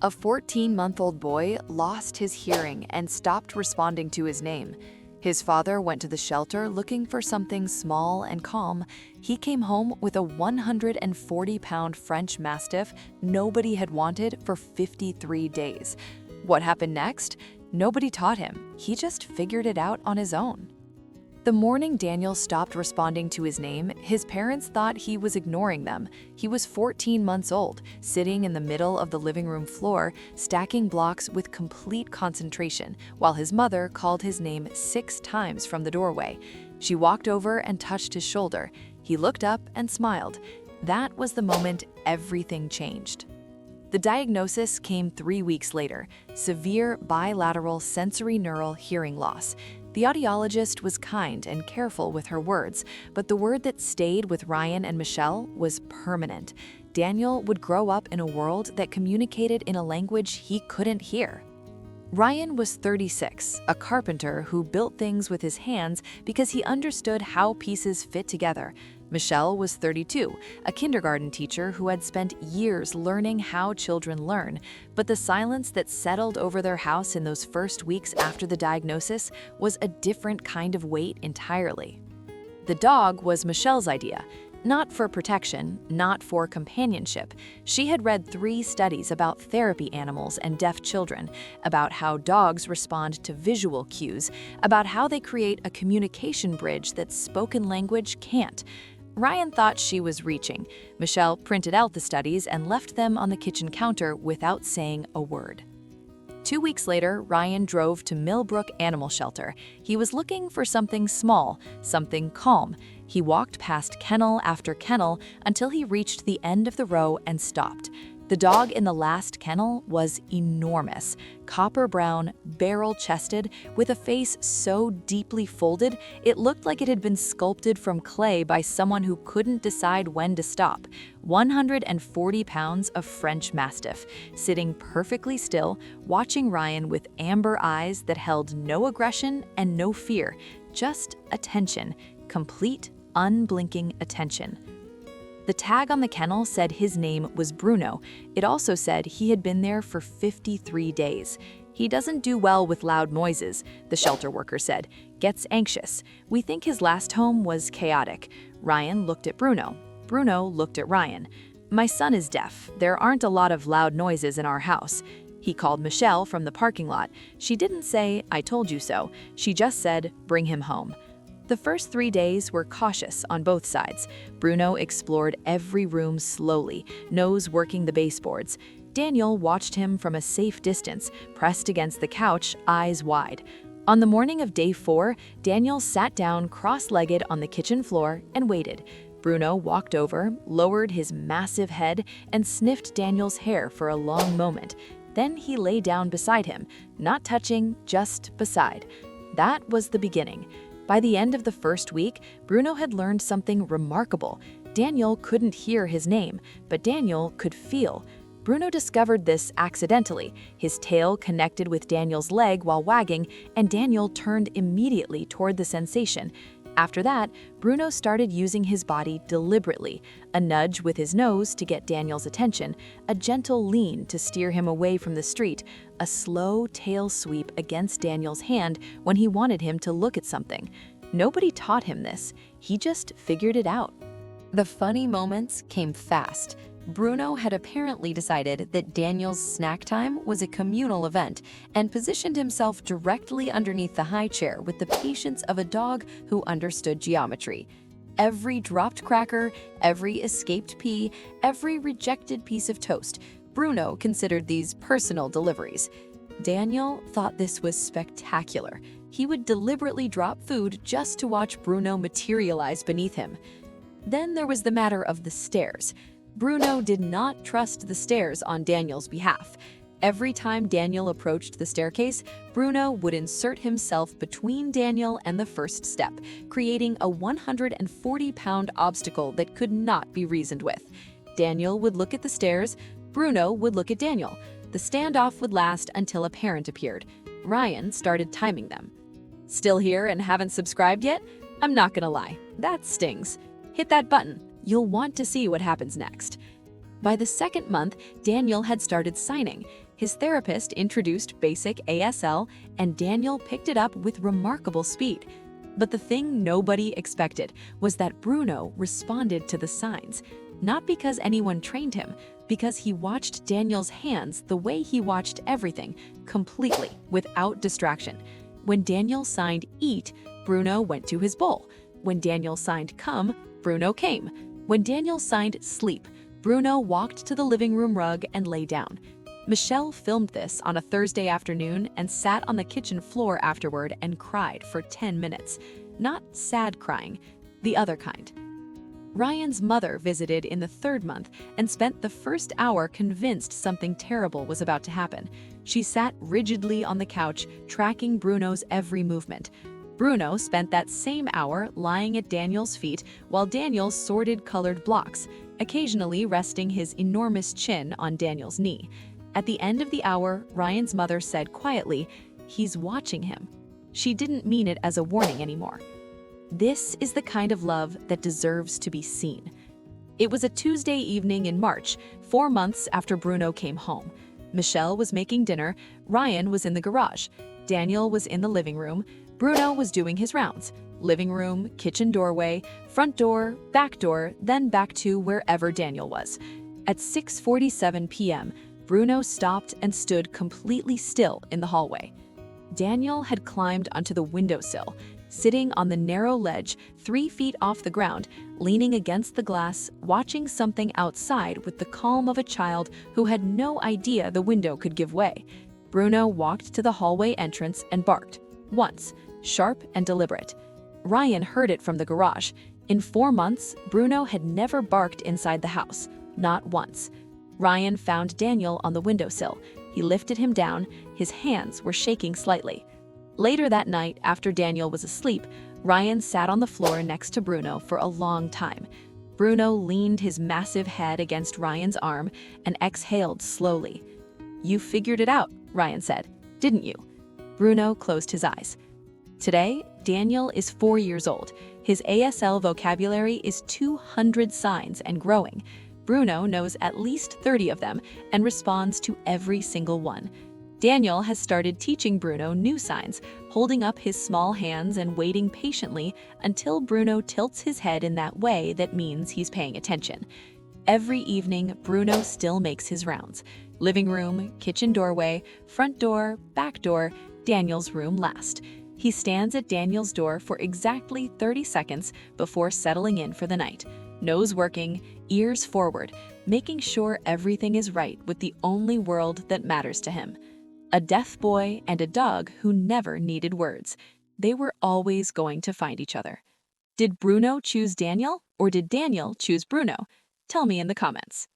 A 14-month-old boy lost his hearing and stopped responding to his name. His father went to the shelter looking for something small and calm. He came home with a 140-pound French Mastiff nobody had wanted for 53 days. What happened next? Nobody taught him. He just figured it out on his own. The morning Daniel stopped responding to his name, his parents thought he was ignoring them. He was 14 months old, sitting in the middle of the living room floor, stacking blocks with complete concentration, while his mother called his name 6 times from the doorway. She walked over and touched his shoulder. He looked up and smiled. That was the moment everything changed. The diagnosis came 3 weeks later: severe bilateral sensorineural hearing loss. The audiologist was kind and careful with her words, but the word that stayed with Ryan and Michelle was permanent. Daniel would grow up in a world that communicated in a language he couldn't hear. Ryan was 36, a carpenter who built things with his hands because he understood how pieces fit together. Michelle was 32, a kindergarten teacher who had spent years learning how children learn, but the silence that settled over their house in those first weeks after the diagnosis was a different kind of weight entirely. The dog was Michelle's idea. Not for protection, not for companionship. She had read 3 studies about therapy animals and deaf children, about how dogs respond to visual cues, about how they create a communication bridge that spoken language can't. Ryan thought she was reaching. Michelle printed out the studies and left them on the kitchen counter without saying a word. 2 weeks later, Ryan drove to Millbrook Animal Shelter. He was looking for something small, something calm. He walked past kennel after kennel until he reached the end of the row and stopped. The dog in the last kennel was enormous, copper brown, barrel-chested, with a face so deeply folded it looked like it had been sculpted from clay by someone who couldn't decide when to stop. 140 pounds of French Mastiff, sitting perfectly still, watching Ryan with amber eyes that held no aggression and no fear, just attention, complete, unblinking attention. The tag on the kennel said his name was Bruno. It also said he had been there for 53 days. He doesn't do well with loud noises, the shelter worker said. Gets anxious. We think his last home was chaotic. Ryan looked at Bruno. Bruno looked at Ryan. My son is deaf. There aren't a lot of loud noises in our house. He called Michelle from the parking lot. She didn't say, I told you so. She just said, bring him home. The first 3 days were cautious on both sides. Bruno explored every room slowly, nose working the baseboards. Daniel watched him from a safe distance, pressed against the couch, eyes wide. On the morning of day 4, Daniel sat down cross-legged on the kitchen floor and waited. Bruno walked over, lowered his massive head, and sniffed Daniel's hair for a long moment. Then he lay down beside him, not touching, just beside. That was the beginning. By the end of the first week, Bruno had learned something remarkable. Daniel couldn't hear his name, but Daniel could feel. Bruno discovered this accidentally. His tail connected with Daniel's leg while wagging, and Daniel turned immediately toward the sensation. After that, Bruno started using his body deliberately, a nudge with his nose to get Daniel's attention, a gentle lean to steer him away from the street, a slow tail sweep against Daniel's hand when he wanted him to look at something. Nobody taught him this. He just figured it out. The funny moments came fast. Bruno had apparently decided that Daniel's snack time was a communal event and positioned himself directly underneath the high chair with the patience of a dog who understood geometry. Every dropped cracker, every escaped pea, every rejected piece of toast, Bruno considered these personal deliveries. Daniel thought this was spectacular. He would deliberately drop food just to watch Bruno materialize beneath him. Then there was the matter of the stairs. Bruno did not trust the stairs on Daniel's behalf. Every time Daniel approached the staircase, Bruno would insert himself between Daniel and the first step, creating a 140-pound obstacle that could not be reasoned with. Daniel would look at the stairs, Bruno would look at Daniel. The standoff would last until a parent appeared. Ryan started timing them. Still here and haven't subscribed yet? I'm not gonna lie, that stings. Hit that button. You'll want to see what happens next. By the second month, Daniel had started signing. His therapist introduced basic ASL, and Daniel picked it up with remarkable speed. But the thing nobody expected was that Bruno responded to the signs, not because anyone trained him, because he watched Daniel's hands the way he watched everything, completely, without distraction. When Daniel signed eat, Bruno went to his bowl. When Daniel signed come, Bruno came. When Daniel signed sleep, Bruno walked to the living room rug and lay down. Michelle filmed this on a Thursday afternoon and sat on the kitchen floor afterward and cried for 10 minutes. Not sad crying, the other kind. Ryan's mother visited in the 3rd month and spent the first hour convinced something terrible was about to happen. She sat rigidly on the couch, tracking Bruno's every movement. Bruno spent that same hour lying at Daniel's feet while Daniel sorted colored blocks, occasionally resting his enormous chin on Daniel's knee. At the end of the hour, Ryan's mother said quietly, "He's watching him." She didn't mean it as a warning anymore. This is the kind of love that deserves to be seen. It was a Tuesday evening in March, 4 months after Bruno came home. Michelle was making dinner, Ryan was in the garage, Daniel was in the living room, Bruno was doing his rounds. Living room, kitchen doorway, front door, then back to wherever Daniel was. At 6:47 p.m., Bruno stopped and stood completely still in the hallway. Daniel had climbed onto the windowsill, sitting on the narrow ledge 3 feet off the ground, leaning against the glass, watching something outside with the calm of a child who had no idea the window could give way. Bruno walked to the hallway entrance and barked. Once, sharp and deliberate. Ryan heard it from the garage. In 4 months, Bruno had never barked inside the house, not once. Ryan found Daniel on the windowsill. He lifted him down. His hands were shaking slightly. Later that night, after Daniel was asleep, Ryan sat on the floor next to Bruno for a long time. Bruno leaned his massive head against Ryan's arm and exhaled slowly. "You figured it out," Ryan said, "didn't you?" Bruno closed his eyes. Today, Daniel is 4 years old. His ASL vocabulary is 200 signs and growing. Bruno knows at least 30 of them and responds to every single one. Daniel has started teaching Bruno new signs, holding up his small hands and waiting patiently until Bruno tilts his head in that way that means he's paying attention. Every evening, Bruno still makes his rounds. Living room, kitchen doorway, front door, back door, Daniel's room last. He stands at Daniel's door for exactly 30 seconds before settling in for the night. Nose working, ears forward, making sure everything is right with the only world that matters to him. A deaf boy and a dog who never needed words. They were always going to find each other. Did Bruno choose Daniel, or did Daniel choose Bruno? Tell me in the comments.